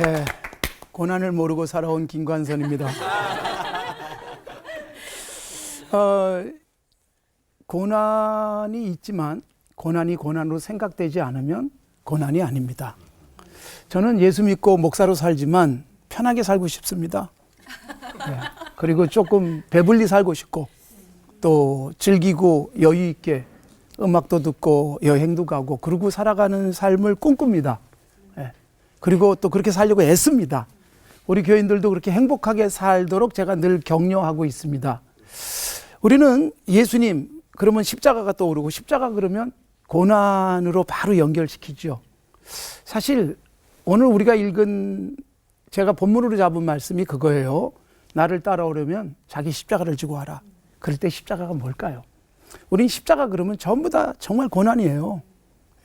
네, 고난을 모르고 살아온 김관선입니다. 고난이 있지만 고난이 고난으로 생각되지 않으면 고난이 아닙니다. 저는 예수 믿고 목사로 살지만 편하게 살고 싶습니다. 네, 그리고 조금 배불리 살고 싶고 또 즐기고 여유 있게 음악도 듣고 여행도 가고 그러고 살아가는 삶을 꿈꿉니다. 네, 그리고 또 그렇게 살려고 애씁니다. 우리 교인들도 그렇게 행복하게 살도록 제가 늘 격려하고 있습니다. 우리는 예수님 그러면 십자가가 떠오르고 십자가 그러면 고난으로 바로 연결시키죠. 사실 오늘 우리가 읽은 제가 본문으로 잡은 말씀이 그거예요. 나를 따라오려면 자기 십자가를 지고 와라. 그럴 때 십자가가 뭘까요? 우린 십자가 그러면 전부 다 정말 고난이에요.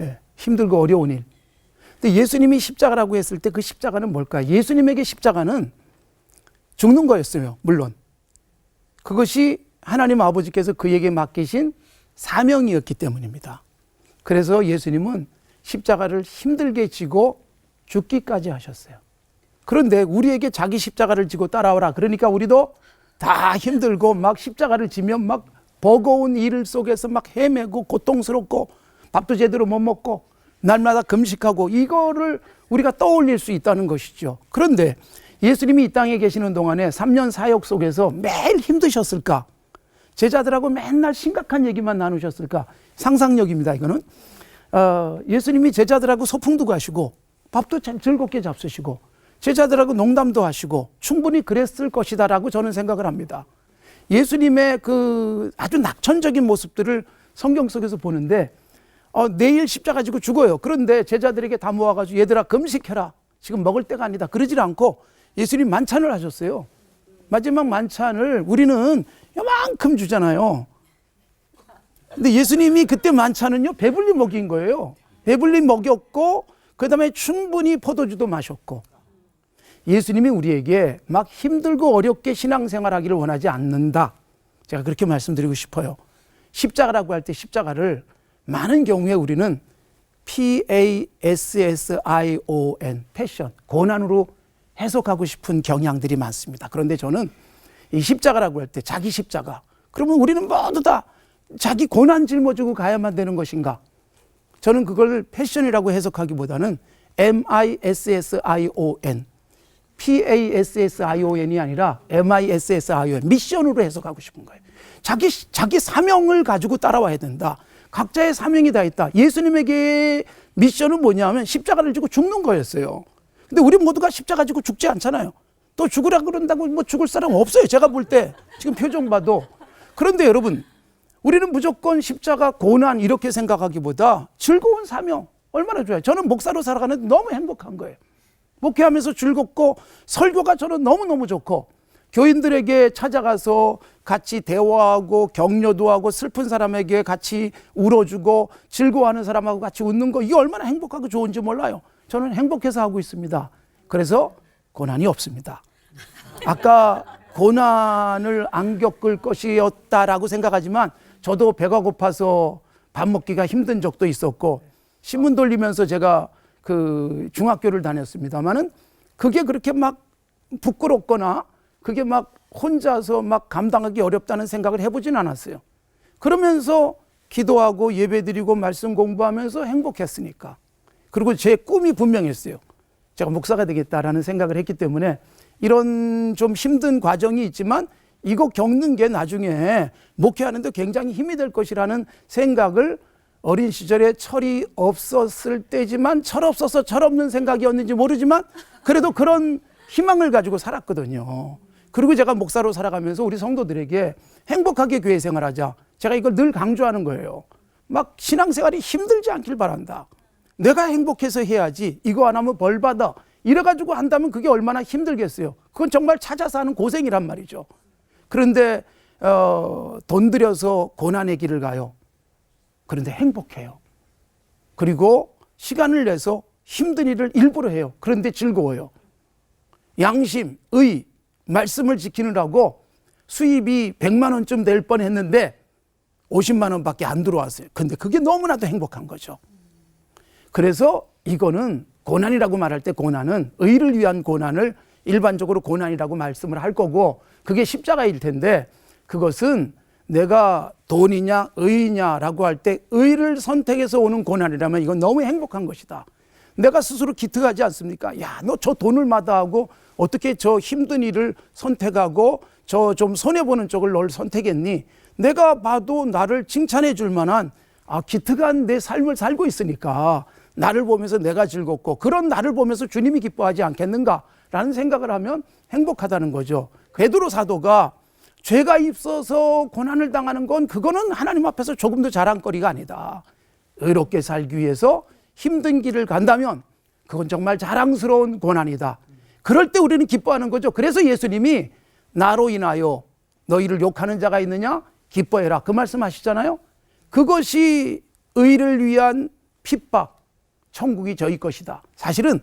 예, 힘들고 어려운 일. 근데 예수님이 십자가라고 했을 때 그 십자가는 뭘까요? 예수님에게 십자가는 죽는 거였어요. 물론. 그것이 하나님 아버지께서 그에게 맡기신 사명이었기 때문입니다. 그래서 예수님은 십자가를 힘들게 지고 죽기까지 하셨어요. 그런데 우리에게 자기 십자가를 지고 따라오라. 그러니까 우리도 다 힘들고 막 십자가를 지면 막 버거운 일 속에서 막 헤매고 고통스럽고 밥도 제대로 못 먹고 날마다 금식하고 이거를 우리가 떠올릴 수 있다는 것이죠. 그런데 예수님이 이 땅에 계시는 동안에 3년 사역 속에서 매일 힘드셨을까? 제자들하고 맨날 심각한 얘기만 나누셨을까? 상상력입니다, 이거는. 예수님이 제자들하고 소풍도 가시고 밥도 참 즐겁게 잡수시고 제자들하고 농담도 하시고 충분히 그랬을 것이다라고 저는 생각을 합니다. 예수님의 그 아주 낙천적인 모습들을 성경 속에서 보는데 내일 십자가 지고 죽어요. 그런데 제자들에게 다 모아가지고 얘들아 금식해라. 지금 먹을 때가 아니다. 그러질 않고 예수님 만찬을 하셨어요. 마지막 만찬을 우리는 요만큼 주잖아요. 근데 예수님이 그때 만찬은요 배불리 먹인 거예요. 배불리 먹였고 그 다음에 충분히 포도주도 마셨고 예수님이 우리에게 막 힘들고 어렵게 신앙생활하기를 원하지 않는다. 제가 그렇게 말씀드리고 싶어요. 십자가라고 할 때 십자가를 많은 경우에 우리는 PASSION, 패션, 고난으로 해석하고 싶은 경향들이 많습니다. 그런데 저는 이 십자가라고 할 때 자기 십자가, 그러면 우리는 모두 다 자기 고난 짊어지고 가야만 되는 것인가? 저는 그걸 패션이라고 해석하기보다는 MISSION, PASSION이 아니라 MISSION, 미션으로 해석하고 싶은 거예요. 자기 사명을 가지고 따라와야 된다. 각자의 사명이 다 있다. 예수님에게 미션은 뭐냐면 십자가를 지고 죽는 거였어요. 근데 우리 모두가 십자가 지고 죽지 않잖아요. 또 죽으라 그런다고 뭐 죽을 사람 없어요. 제가 볼 때 지금 표정 봐도. 그런데 여러분, 우리는 무조건 십자가 고난 이렇게 생각하기보다 즐거운 사명 얼마나 좋아요. 저는 목사로 살아가는데 너무 행복한 거예요. 목회하면서 즐겁고 설교가 저는 너무너무 좋고 교인들에게 찾아가서 같이 대화하고 격려도 하고 슬픈 사람에게 같이 울어주고 즐거워하는 사람하고 같이 웃는 거 이게 얼마나 행복하고 좋은지 몰라요. 저는 행복해서 하고 있습니다. 그래서 고난이 없습니다. 아까 고난을 안 겪을 것이었다라고 생각하지만 저도 배가 고파서 밥 먹기가 힘든 적도 있었고 신문 돌리면서 제가 그 중학교를 다녔습니다만은 그게 그렇게 막 부끄럽거나 그게 막 혼자서 막 감당하기 어렵다는 생각을 해보진 않았어요. 그러면서 기도하고 예배드리고 말씀 공부하면서 행복했으니까. 그리고 제 꿈이 분명했어요. 제가 목사가 되겠다라는 생각을 했기 때문에 이런 좀 힘든 과정이 있지만 이거 겪는 게 나중에 목회하는데 굉장히 힘이 될 것이라는 생각을 어린 시절에 철이 없었을 때지만 철 없어서 철 없는 생각이었는지 모르지만 그래도 그런 희망을 가지고 살았거든요. 그리고 제가 목사로 살아가면서 우리 성도들에게 행복하게 교회 생활하자. 제가 이걸 늘 강조하는 거예요. 막 신앙생활이 힘들지 않길 바란다. 내가 행복해서 해야지. 이거 안 하면 벌 받아. 이래가지고 한다면 그게 얼마나 힘들겠어요. 그건 정말 찾아서 하는 고생이란 말이죠. 그런데 돈 들여서 고난의 길을 가요. 그런데 행복해요. 그리고 시간을 내서 힘든 일을 일부러 해요. 그런데 즐거워요. 양심, 의, 말씀을 지키느라고 수입이 100만 원쯤 될 뻔했는데 50만 원밖에 안 들어왔어요. 근데 그게 너무나도 행복한 거죠. 그래서 이거는 고난이라고 말할 때 고난은 의를 위한 고난을 일반적으로 고난이라고 말씀을 할 거고 그게 십자가일 텐데 그것은 내가 돈이냐 의냐라고 할 때 의를 선택해서 오는 고난이라면 이건 너무 행복한 것이다. 내가 스스로 기특하지 않습니까? 야, 너 저 돈을 마다하고 어떻게 저 힘든 일을 선택하고 저 좀 손해보는 쪽을 널 선택했니? 내가 봐도 나를 칭찬해 줄 만한 기특한 내 삶을 살고 있으니까 나를 보면서 내가 즐겁고 그런 나를 보면서 주님이 기뻐하지 않겠는가라는 생각을 하면 행복하다는 거죠. 베드로 사도가 죄가 있어서 고난을 당하는 건 그거는 하나님 앞에서 조금도 자랑거리가 아니다. 의롭게 살기 위해서 힘든 길을 간다면 그건 정말 자랑스러운 고난이다. 그럴 때 우리는 기뻐하는 거죠. 그래서 예수님이 나로 인하여 너희를 욕하는 자가 있느냐? 기뻐해라. 그 말씀하시잖아요. 그것이 의를 위한 핍박, 천국이 저희 것이다. 사실은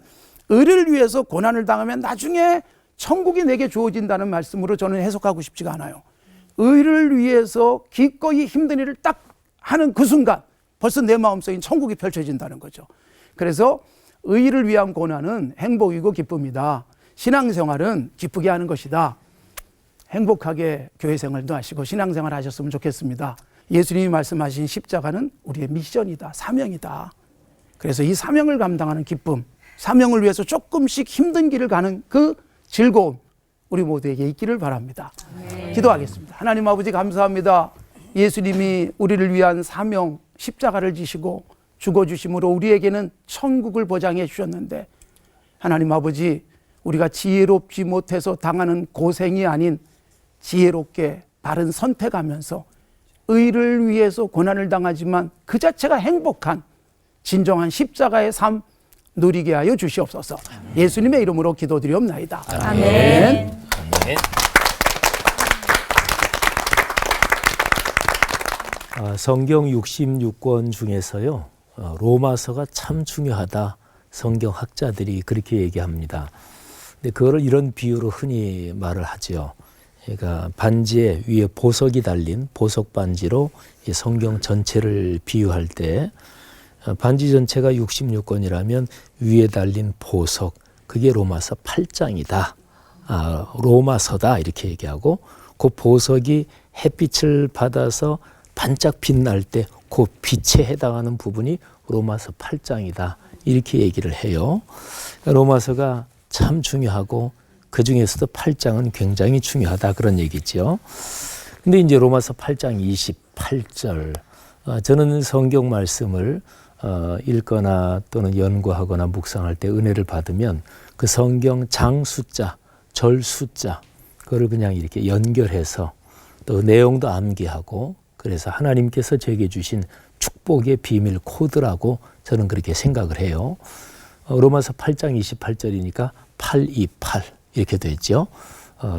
의를 위해서 고난을 당하면 나중에 천국이 내게 주어진다는 말씀으로 저는 해석하고 싶지가 않아요. 의를 위해서 기꺼이 힘든 일을 딱 하는 그 순간 벌써 내 마음속에 천국이 펼쳐진다는 거죠. 그래서 의를 위한 고난은 행복이고 기쁨이다. 신앙생활은 기쁘게 하는 것이다. 행복하게 교회생활도 하시고 신앙생활 하셨으면 좋겠습니다. 예수님이 말씀하신 십자가는 우리의 미션이다. 사명이다. 그래서 이 사명을 감당하는 기쁨, 사명을 위해서 조금씩 힘든 길을 가는 그 즐거움 우리 모두에게 있기를 바랍니다. 네. 기도하겠습니다. 하나님 아버지 감사합니다. 예수님이 우리를 위한 사명 십자가를 지시고 죽어주심으로 우리에게는 천국을 보장해 주셨는데 하나님 아버지 우리가 지혜롭지 못해서 당하는 고생이 아닌 지혜롭게 바른 선택하면서 의를 위해서 고난을 당하지만 그 자체가 행복한 진정한 십자가의 삶 누리게 하여 주시옵소서. 예수님의 이름으로 기도드리옵나이다. 아멘. 아멘. 성경 66권 중에서요, 로마서가 참 중요하다. 성경학자들이 그렇게 얘기합니다. 근데 그거를 이런 비유로 흔히 말을 하죠. 그러니까 반지에 위에 보석이 달린 보석 반지로 이 성경 전체를 비유할 때 반지 전체가 66권이라면 위에 달린 보석, 그게 로마서 8장이다. 로마서다 이렇게 얘기하고 그 보석이 햇빛을 받아서 반짝 빛날 때 그 빛에 해당하는 부분이 로마서 8장이다. 이렇게 얘기를 해요. 로마서가 참 중요하고 그 중에서도 8장은 굉장히 중요하다 그런 얘기죠. 근데 이제 로마서 8장 28절 저는 성경 말씀을 읽거나 또는 연구하거나 묵상할 때 은혜를 받으면 그 성경 장 숫자, 절 숫자 그거를 그냥 이렇게 연결해서 또 내용도 암기하고 그래서 하나님께서 제게 주신 축복의 비밀 코드라고 저는 그렇게 생각을 해요. 로마서 8장 28절이니까 828 이렇게 되죠.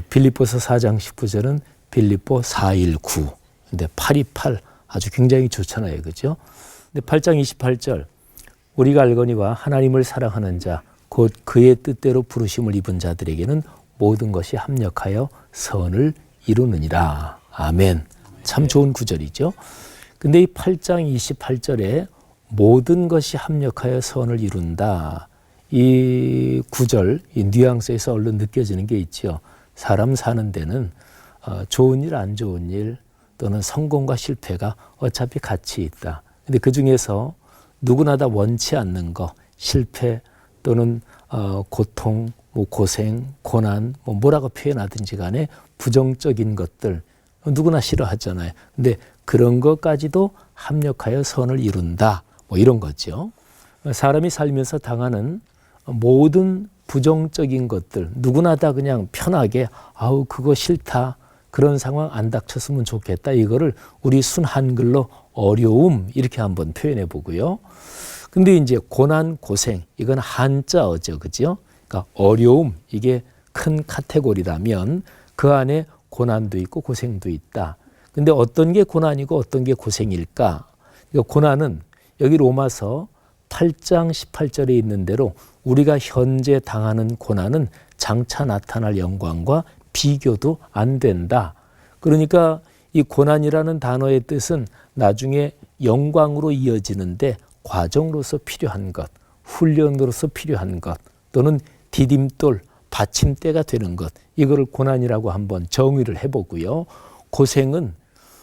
빌립보서 4장 19절은 빌립보 419. 근데 828 아주 굉장히 좋잖아요. 그죠? 근데 8장 28절 우리가 알거니와 하나님을 사랑하는 자 곧 그의 뜻대로 부르심을 입은 자들에게는 모든 것이 합력하여 선을 이루느니라. 아멘. 참 좋은 구절이죠. 근데 이 8장 28절에 모든 것이 합력하여 선을 이룬다. 이 구절, 이 뉘앙스에서 얼른 느껴지는 게 있죠. 사람 사는 데는 좋은 일, 안 좋은 일 또는 성공과 실패가 어차피 같이 있다. 근데 그 중에서 누구나 다 원치 않는 거, 실패 또는 고통, 고생, 고난, 뭐라고 표현하든지 간에 부정적인 것들 누구나 싫어하잖아요. 근데 그런 것까지도 합력하여 선을 이룬다. 이런 거죠. 사람이 살면서 당하는 모든 부정적인 것들 누구나 다 그냥 편하게 아우 그거 싫다. 그런 상황 안 닥쳤으면 좋겠다. 이거를 우리 순 한글로 어려움 이렇게 한번 표현해 보고요. 근데 이제 고난, 고생 이건 한자어죠. 그죠? 그러니까 어려움 이게 큰 카테고리라면 그 안에 고난도 있고 고생도 있다. 근데 어떤 게 고난이고 어떤 게 고생일까? 고난은 여기 로마서 8장 18절에 있는 대로 우리가 현재 당하는 고난은 장차 나타날 영광과 비교도 안 된다. 그러니까 이 고난이라는 단어의 뜻은 나중에 영광으로 이어지는데 과정으로서 필요한 것, 훈련으로서 필요한 것 또는 디딤돌, 받침대가 되는 것, 이거를 고난이라고 한번 정의를 해보고요. 고생은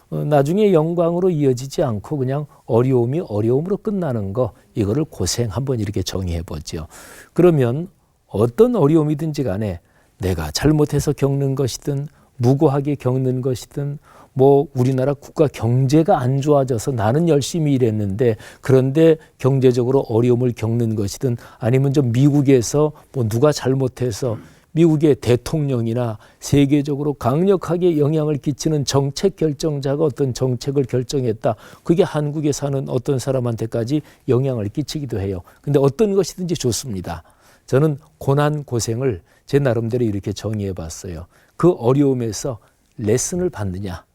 나중에 영광으로 이어지지 않고 그냥 어려움이 어려움으로 끝나는 거, 이거를 고생 한번 이렇게 정의해보죠. 그러면 어떤 어려움이든지 간에 내가 잘못해서 겪는 것이든 무고하게 겪는 것이든 뭐 우리나라 국가 경제가 안 좋아져서 나는 열심히 일했는데 그런데 경제적으로 어려움을 겪는 것이든 아니면 좀 미국에서 뭐 누가 잘못해서 미국의 대통령이나 세계적으로 강력하게 영향을 끼치는 정책 결정자가 어떤 정책을 결정했다. 그게 한국에 사는 어떤 사람한테까지 영향을 끼치기도 해요. 근데 어떤 것이든지 좋습니다. 저는 고난, 고생을 제 나름대로 이렇게 정의해 봤어요. 그 어려움에서 레슨을 받느냐.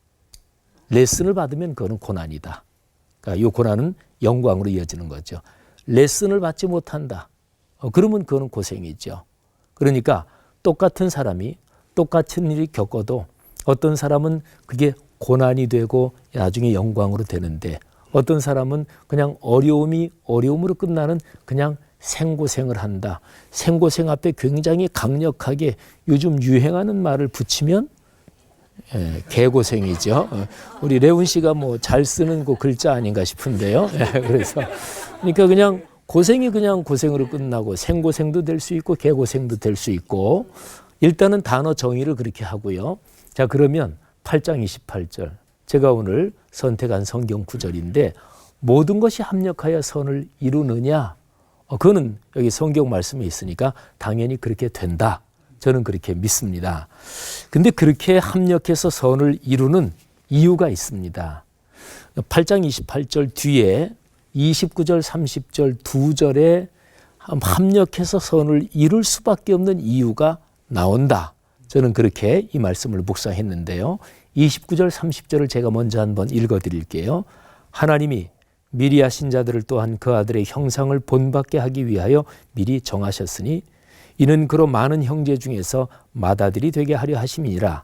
레슨을 받으면 그거는 고난이다. 그러니까 이 고난은 영광으로 이어지는 거죠. 레슨을 받지 못한다. 그러면 그거는 고생이죠. 그러니까 똑같은 사람이 똑같은 일이 겪어도 어떤 사람은 그게 고난이 되고 나중에 영광으로 되는데 어떤 사람은 그냥 어려움이 어려움으로 끝나는 그냥 생고생을 한다. 생고생 앞에 굉장히 강력하게 요즘 유행하는 말을 붙이면 개고생이죠. 우리 레훈 씨가 뭐 잘 쓰는 그 글자 아닌가 싶은데요. 그래서 그러니까 그냥 고생이 그냥 고생으로 끝나고 생고생도 될 수 있고 개고생도 될 수 있고 일단은 단어 정의를 그렇게 하고요. 자, 그러면 8장 28절 제가 오늘 선택한 성경 구절인데 모든 것이 합력하여 선을 이루느냐? 그거는 여기 성경 말씀에 있으니까 당연히 그렇게 된다. 저는 그렇게 믿습니다. 근데 그렇게 합력해서 선을 이루는 이유가 있습니다. 8장 28절 뒤에 29절, 30절 두 절에 합력해서 선을 이룰 수밖에 없는 이유가 나온다. 저는 그렇게 이 말씀을 묵상했는데요. 29절, 30절을 제가 먼저 한번 읽어드릴게요. 하나님이 미리 하신 자들을 또한 그 아들의 형상을 본받게 하기 위하여 미리 정하셨으니 이는 그로 많은 형제 중에서 맏아들이 되게 하려 하심이니라.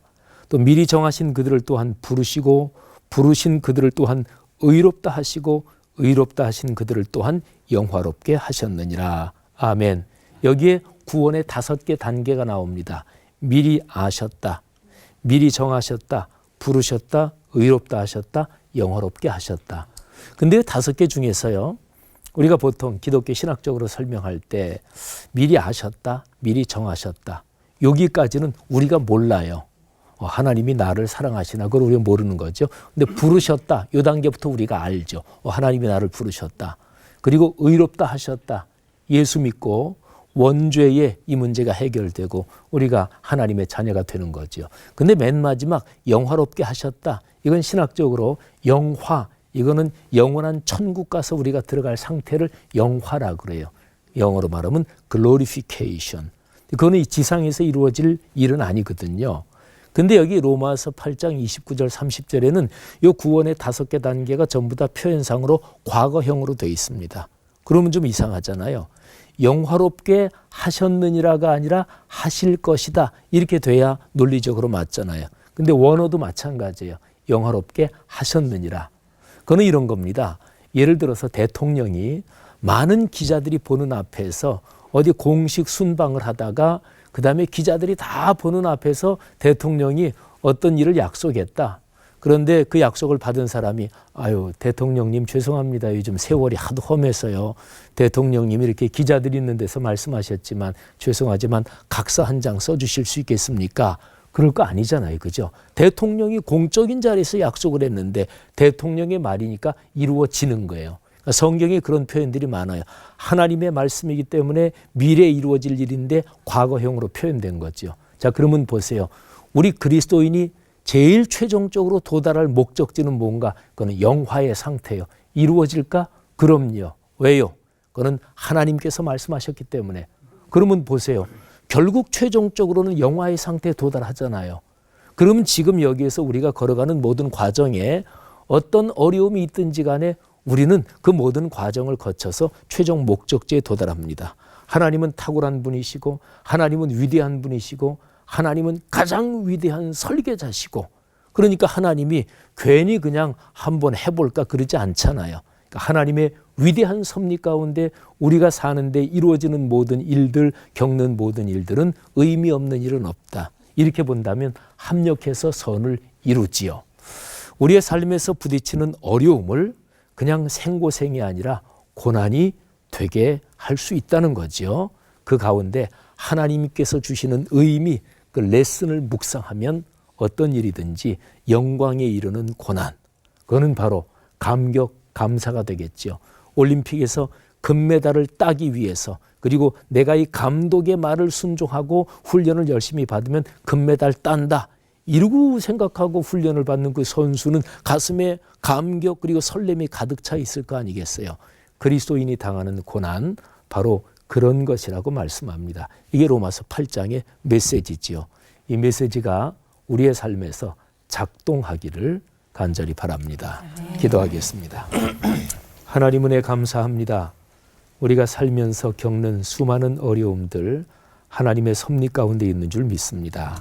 또 미리 정하신 그들을 또한 부르시고 부르신 그들을 또한 의롭다 하시고 의롭다 하신 그들을 또한 영화롭게 하셨느니라. 아멘. 여기에 구원의 5개 단계가 나옵니다. 미리 아셨다, 미리 정하셨다, 부르셨다, 의롭다 하셨다, 영화롭게 하셨다. 근데 5개 중에서요, 우리가 보통 기독교 신학적으로 설명할 때 미리 아셨다, 미리 정하셨다. 여기까지는 우리가 몰라요. 하나님이 나를 사랑하시나 그걸 우리가 모르는 거죠. 근데 부르셨다, 이 단계부터 우리가 알죠. 하나님이 나를 부르셨다. 그리고 의롭다 하셨다. 예수 믿고 원죄의 이 문제가 해결되고 우리가 하나님의 자녀가 되는 거죠. 근데 맨 마지막 영화롭게 하셨다. 이건 신학적으로 영화, 이거는 영원한 천국 가서 우리가 들어갈 상태를 영화라 그래요. 영어로 말하면 glorification. 그거는 이 지상에서 이루어질 일은 아니거든요. 근데 여기 로마서 8장 29절 30절에는 이 구원의 5개 단계가 전부 다 표현상으로 과거형으로 되어 있습니다. 그러면 좀 이상하잖아요. 영화롭게 하셨느니라가 아니라 하실 것이다. 이렇게 돼야 논리적으로 맞잖아요. 근데 원어도 마찬가지예요. 영화롭게 하셨느니라. 그건 이런 겁니다. 예를 들어서 대통령이 많은 기자들이 보는 앞에서 어디 공식 순방을 하다가 그 다음에 기자들이 다 보는 앞에서 대통령이 어떤 일을 약속했다. 그런데 그 약속을 받은 사람이 아유 대통령님 죄송합니다. 요즘 세월이 하도 험해서요. 대통령님이 이렇게 기자들이 있는 데서 말씀하셨지만 죄송하지만 각서 한 장 써주실 수 있겠습니까? 그럴 거 아니잖아요. 그죠? 대통령이 공적인 자리에서 약속을 했는데 대통령의 말이니까 이루어지는 거예요. 그러니까 성경에 그런 표현들이 많아요. 하나님의 말씀이기 때문에 미래에 이루어질 일인데 과거형으로 표현된 거죠. 자, 그러면 보세요. 우리 그리스도인이 제일 최종적으로 도달할 목적지는 뭔가? 그거는 영화의 상태예요. 이루어질까? 그럼요. 왜요? 그거는 하나님께서 말씀하셨기 때문에. 그러면 보세요. 결국 최종적으로는 영화의 상태에 도달하잖아요. 그러면 지금 여기에서 우리가 걸어가는 모든 과정에 어떤 어려움이 있든지 간에 우리는 그 모든 과정을 거쳐서 최종 목적지에 도달합니다. 하나님은 탁월한 분이시고 하나님은 위대한 분이시고 하나님은 가장 위대한 설계자시고 그러니까 하나님이 괜히 그냥 한번 해볼까 그러지 않잖아요. 그러니까 하나님의 위대한 섭리 가운데 우리가 사는데 이루어지는 모든 일들, 겪는 모든 일들은 의미 없는 일은 없다. 이렇게 본다면 합력해서 선을 이루지요. 우리의 삶에서 부딪히는 어려움을 그냥 생고생이 아니라 고난이 되게 할 수 있다는 거지요. 그 가운데 하나님께서 주시는 의미, 그 레슨을 묵상하면 어떤 일이든지 영광에 이르는 고난, 그거는 바로 감격, 감사가 되겠죠. 올림픽에서 금메달을 따기 위해서, 그리고 내가 이 감독의 말을 순종하고 훈련을 열심히 받으면 금메달 딴다, 이러고 생각하고 훈련을 받는 그 선수는 가슴에 감격 그리고 설렘이 가득 차 있을 거 아니겠어요. 그리스도인이 당하는 고난, 바로 그런 것이라고 말씀합니다. 이게 로마서 8장의 메시지지요. 이 메시지가 우리의 삶에서 작동하기를 간절히 바랍니다. 기도하겠습니다. 하나님 은혜 감사합니다. 우리가 살면서 겪는 수많은 어려움들 하나님의 섭리 가운데 있는 줄 믿습니다.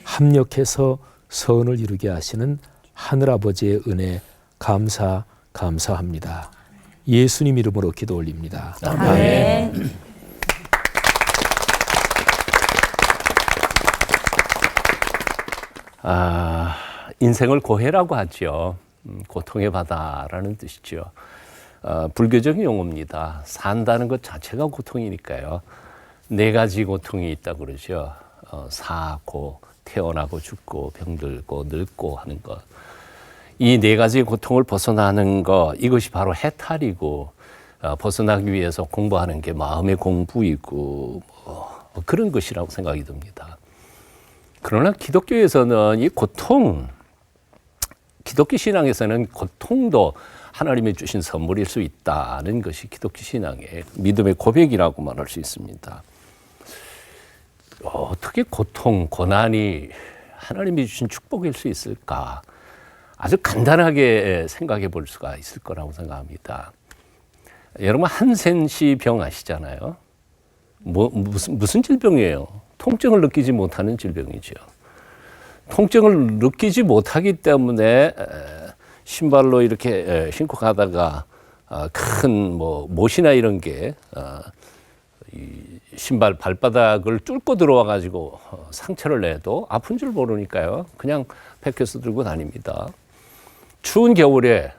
합력해서 선을 이루게 하시는 하늘아버지의 은혜 감사합니다. 예수님 이름으로 기도 올립니다. 아멘. 인생을 고해라고 하죠. 고통의 바다라는 뜻이죠. 불교적인 용어입니다. 산다는 것 자체가 고통이니까요. 네 가지 고통이 있다고 그러죠. 사고, 태어나고 죽고 병들고 늙고 하는 것. 이 네 가지 고통을 벗어나는 것, 이것이 바로 해탈이고, 벗어나기 위해서 공부하는 게 마음의 공부이고 그런 것이라고 생각이 듭니다. 그러나 기독교에서는 이 고통, 기독교 신앙에서는 고통도 하나님이 주신 선물일 수 있다는 것이 기독교 신앙의 믿음의 고백이라고 말할 수 있습니다. 어떻게 고통, 고난이 하나님이 주신 축복일 수 있을까? 아주 간단하게 생각해 볼 수가 있을 거라고 생각합니다. 여러분 한센 씨 병 아시잖아요. 무슨 질병이에요? 통증을 느끼지 못하는 질병이죠. 통증을 느끼지 못하기 때문에 신발로 이렇게 신고 가다가 큰 못이나 이런 게 신발 발바닥을 뚫고 들어와 가지고 상처를 내도 아픈 줄 모르니까요. 그냥 팩해서 들고 다닙니다. 추운 겨울에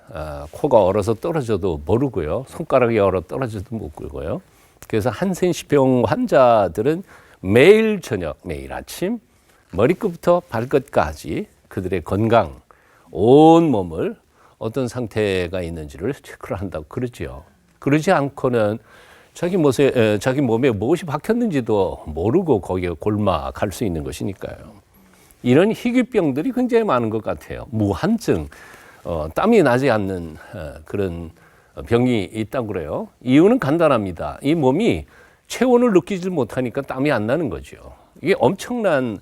코가 얼어서 떨어져도 모르고요. 손가락이 얼어 떨어져도 못 굴고요. 그래서 한센시병 환자들은 매일 저녁, 매일 아침 머리끝부터 발끝까지 그들의 건강, 온 몸을 어떤 상태가 있는지를 체크를 한다고 그러죠. 그러지 않고는 자기 몸에 무엇이 박혔는지도 모르고 거기에 골마갈 수 있는 것이니까요. 이런 희귀병들이 굉장히 많은 것 같아요. 무한증, 땀이 나지 않는 그런 병이 있다고 그래요. 이유는 간단합니다. 이 몸이 체온을 느끼지 못하니까 땀이 안 나는 거죠. 이게 엄청난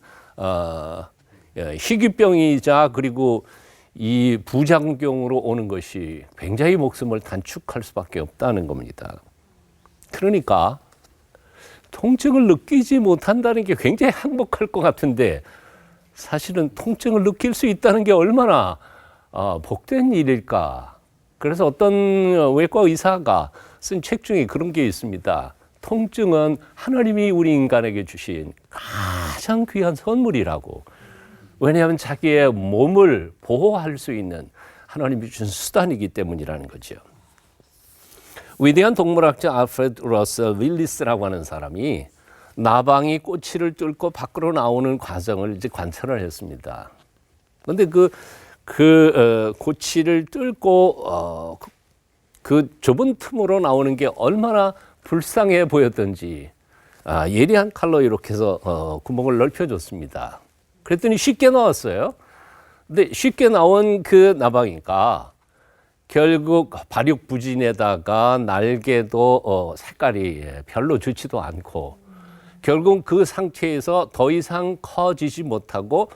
희귀병이자 그리고 이 부작용으로 오는 것이 굉장히 목숨을 단축할 수밖에 없다는 겁니다. 그러니까 통증을 느끼지 못한다는 게 굉장히 행복할 것 같은데 사실은 통증을 느낄 수 있다는 게 얼마나 복된 일일까. 그래서 어떤 외과 의사가 쓴 책 중에 그런 게 있습니다. 통증은 하나님이 우리 인간에게 주신 가장 귀한 선물이라고. 왜냐하면 자기의 몸을 보호할 수 있는 하나님이 주신 수단이기 때문이라는 거죠. 위대한 동물학자 알프레드 러셀 윌리스라고 하는 사람이 나방이 꼬치를 뚫고 밖으로 나오는 과정을 이제 관찰을 했습니다. 그런데 꼬치를 뚫고 그 좁은 틈으로 나오는 게 얼마나 불쌍해 보였던지 예리한 칼로 이렇게 해서 구멍을 넓혀줬습니다. 그랬더니 쉽게 나왔어요. 근데 쉽게 나온 그 나방이가 결국 발육부진에다가 날개도 색깔이 별로 좋지도 않고 결국 그 상태에서 더 이상 커지지 못하고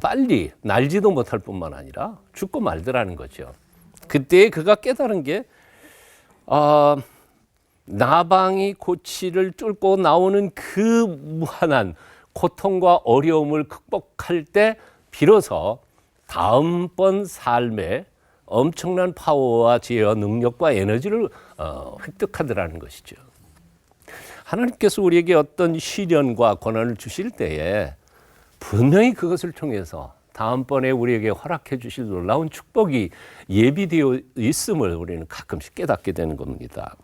빨리 날지도 못할 뿐만 아니라 죽고 말더라는 거죠. 그때 그가 깨달은 게 나방이 고치를 뚫고 나오는 그 무한한 고통과 어려움을 극복할 때 비로소 다음번 삶에 엄청난 파워와 지혜와 능력과 에너지를 획득하더라는 것이죠. 하나님께서 우리에게 어떤 시련과 고난을 주실 때에 분명히 그것을 통해서 다음번에 우리에게 허락해 주실 놀라운 축복이 예비되어 있음을 우리는 가끔씩 깨닫게 되는 겁니다.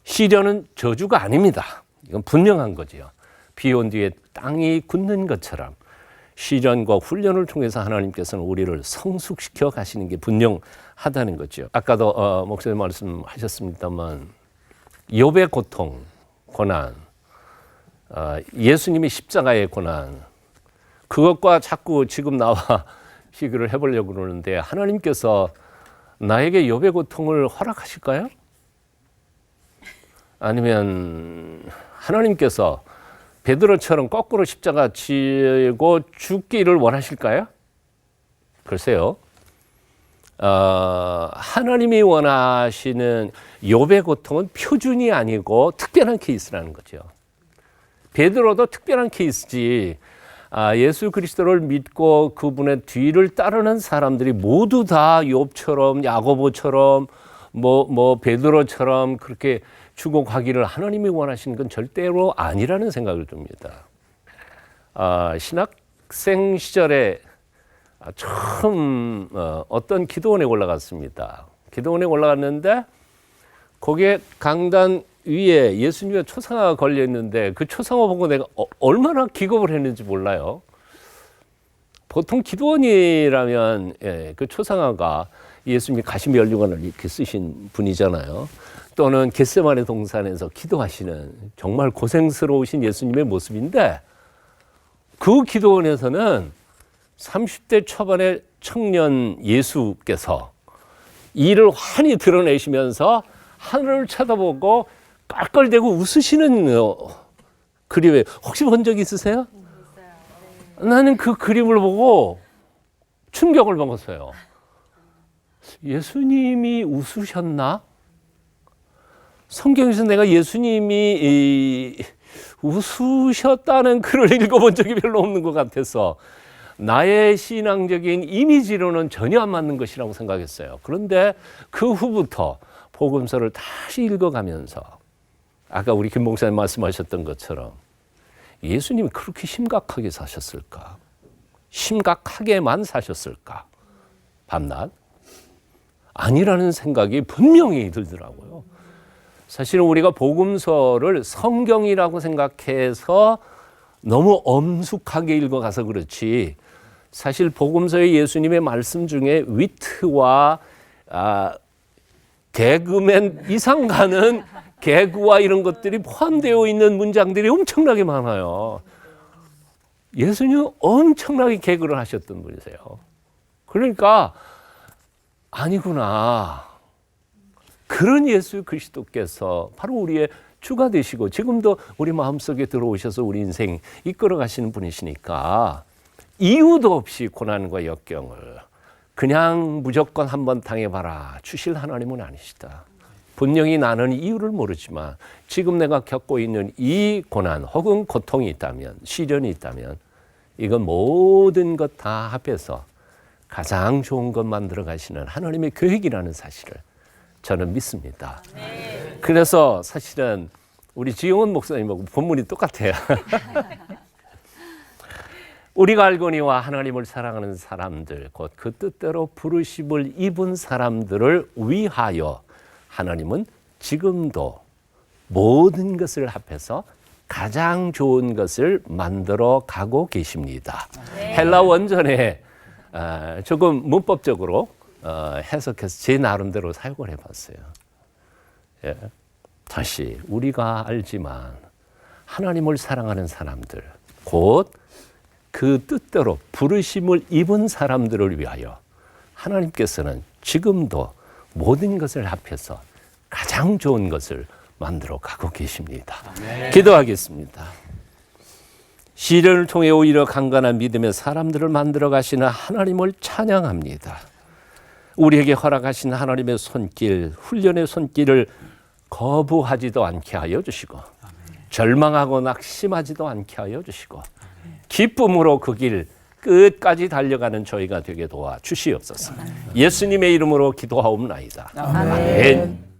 시련은 저주가 아닙니다. 이건 분명한 거지요. 비 온 뒤에 땅이 굳는 것처럼 시련과 훈련을 통해서 하나님께서는 우리를 성숙시켜 가시는 게 분명하다는 거죠. 아까도 목사님 말씀하셨습니다만 욥의 고통, 고난, 예수님의 십자가의 고난, 그것과 자꾸 지금 나와 비교를 해보려고 그러는데 하나님께서 나에게 욥의 고통을 허락하실까요? 아니면 하나님께서 베드로처럼 거꾸로 십자가 지고 죽기를 원하실까요? 글쎄요. 하나님이 원하시는 욥의 고통은 표준이 아니고 특별한 케이스라는 거죠. 베드로도 특별한 케이스지. 예수 그리스도를 믿고 그분의 뒤를 따르는 사람들이 모두 다 욥처럼 야고보처럼 베드로처럼 그렇게 죽어가기를 하나님이 원하시는 건 절대로 아니라는 생각을 듭니다. 신학생 시절에 처음 어떤 기도원에 올라갔습니다. 기도원에 올라갔는데 거기에 강단 위에 예수님의 초상화가 걸려 있는데 그 초상화 보고 내가 얼마나 기겁을 했는지 몰라요. 보통 기도원이라면 그 초상화가 예수님이 가시미 연류관을 이렇게 쓰신 분이잖아요. 또는 겟세마네 동산에서 기도하시는 정말 고생스러우신 예수님의 모습인데 그 기도원에서는 30대 초반의 청년 예수께서 이를 환히 드러내시면서 하늘을 쳐다보고 깔깔대고 웃으시는 그림에 혹시 본 적 있으세요? 나는 그 그림을 보고 충격을 먹었어요. 예수님이 웃으셨나? 성경에서 내가 예수님이 웃으셨다는 글을 읽어본 적이 별로 없는 것 같아서 나의 신앙적인 이미지로는 전혀 안 맞는 것이라고 생각했어요. 그런데 그 후부터 복음서를 다시 읽어가면서 아까 우리 김 목사님 말씀하셨던 것처럼 예수님이 그렇게 심각하게 사셨을까? 심각하게만 사셨을까? 밤낮? 아니라는 생각이 분명히 들더라고요. 사실은 우리가 복음서를 성경이라고 생각해서 너무 엄숙하게 읽어가서 그렇지 사실 복음서의 예수님의 말씀 중에 위트와 개그맨 이상 가는 개그와 이런 것들이 포함되어 있는 문장들이 엄청나게 많아요. 예수님은 엄청나게 개그를 하셨던 분이세요. 그러니까 아니구나. 그런 예수 그리스도께서 바로 우리의 주가 되시고 지금도 우리 마음속에 들어오셔서 우리 인생 이끌어 가시는 분이시니까 이유도 없이 고난과 역경을 그냥 무조건 한번 당해봐라 주실 하나님은 아니시다. 분명히 나는 이유를 모르지만 지금 내가 겪고 있는 이 고난 혹은 고통이 있다면 시련이 있다면 이건 모든 것 다 합해서 가장 좋은 것 만들어 가시는 하나님의 계획이라는 사실을 저는 믿습니다. 그래서 사실은 우리 지용원 목사님하고 본문이 똑같아요. 우리가 알거니와 하나님을 사랑하는 사람들 곧 그 뜻대로 부르심을 입은 사람들을 위하여 하나님은 지금도 모든 것을 합해서 가장 좋은 것을 만들어 가고 계십니다. 헬라 원전에 조금 문법적으로 해석해서 제 나름대로 사용을 해봤어요. 예. 다시 우리가 알지만 하나님을 사랑하는 사람들 곧 그 뜻대로 부르심을 입은 사람들을 위하여 하나님께서는 지금도 모든 것을 합해서 가장 좋은 것을 만들어 가고 계십니다. 기도하겠습니다. 시련을 통해 오히려 강건한 믿음의 사람들을 만들어 가시는 하나님을 찬양합니다. 우리에게 허락하신 하나님의 손길, 훈련의 손길을 거부하지도 않게 하여 주시고 절망하고 낙심하지도 않게 하여 주시고 기쁨으로 그 길 끝까지 달려가는 저희가 되게 도와 주시옵소서. 예수님의 이름으로 기도하옵나이다. 아멘. 아멘.